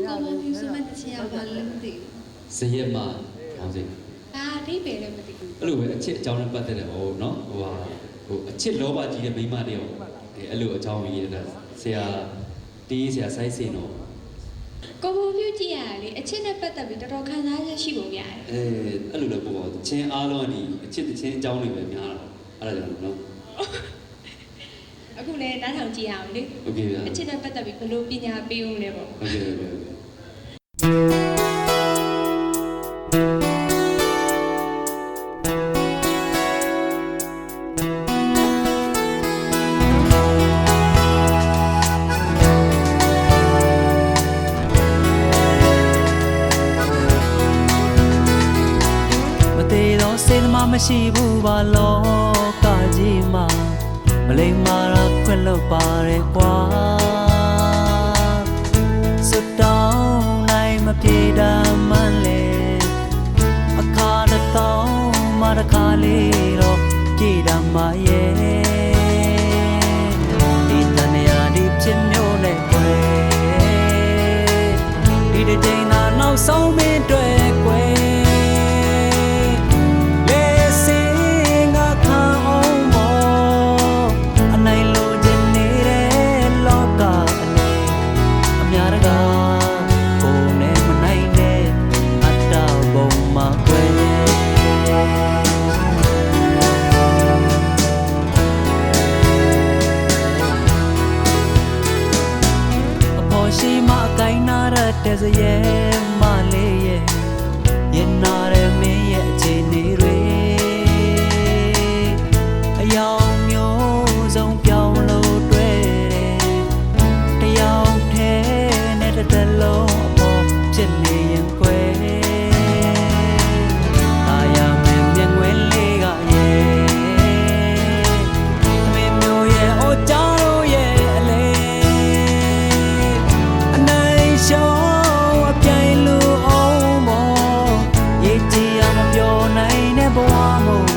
ကိုမောင်မျိုးစမတ်တချင်ရပါလည်းမသိဘူး ဇယက်မခေါင်းစဉ် အာအဓိပ္ပာယ်လည်းမသိဘူး အဲ့လိုပဲအချစ်အကြောင်းနဲ့ပတ်သက်တယ်ဟိုနော်ဟိုအချစ်လောဘကြီးတဲ့မိန်းမတယောက်အဲ့လိုအကြောင်းရေးတာဆရာတီးဆရာစိုက်စင်တော့ ကိုမောင်မျိုးကြည့်ရတယ်လေအချစ်နဲ့ပတ်သက်ပြီးတော်တော်ခံစားချက်ရှိပုံရတယ် အဲ့လိုလည်းပို့ပါချင်းအားလုံးဒီအချစ်တချင်းအကြောင်းတွေပဲများတာအဲ့ဒါကြောင့်နော် အခုလည်းနားထောင်ကြည့်ရအောင်လေ โอเคဗျာ အချစ်နဲ့ပတ်သက်ပြီးဘယ်လိုပညာပေးဦးလဲပေါ့ โอเคโอเคမရှိဘူးပါလောကကြီးမှာမလိမ္မာရာခွင့်လို့ပါတယ်ကွာစွတောင်းနိုင်မပြေတာမှန်းလေအခါတောင်းမှတစ်ခါလေးတော့ပြေတာမှရဲ့ဒီတန်ရာဒီဖြစ်မျိုးနဲ့ကွယ်ဒီတစ်ချိန်သာနောက်ဆုံးမင်းတွေ့ကွယ်ရှိမကိုင်းနာရတဲ့စရဲ့မလေးရဲ့ရင်နာရမင်းရဲ့အခြေအနေတွေအယောင်မျိုးစုံပြောင်းလို့တွေ့တယ်တယောက်တည်းနဲ့တစ်သက်လုံးအပေါ်ဖြစ်နေရင်ခွဲအာရမင်းမြင်ွယ်လေးကရဲ့အမေမျိုးရဲ့အိုးကြောင်ရဲ့အလေးရှောင်းအပြိုင်လူအောင်မောရေးကြည့်ရမပြောနိုင်တဲ့ဘဝမို့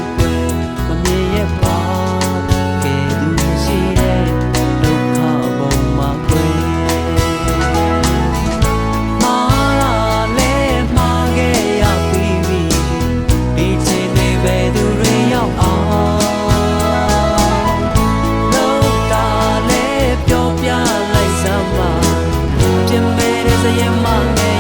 မမြင်ရပါကဲသူရှိတဲ့ဒုက္ခဘုံမှာကွယ်မာလာလဲမှာခဲ့ရပြီးဒီချိန်တွေပဲသူတွေရောက်အောင်လောကလည်းပြောပြလိုက်စမ်းပါပြင်မဲ့စရင်မငယ်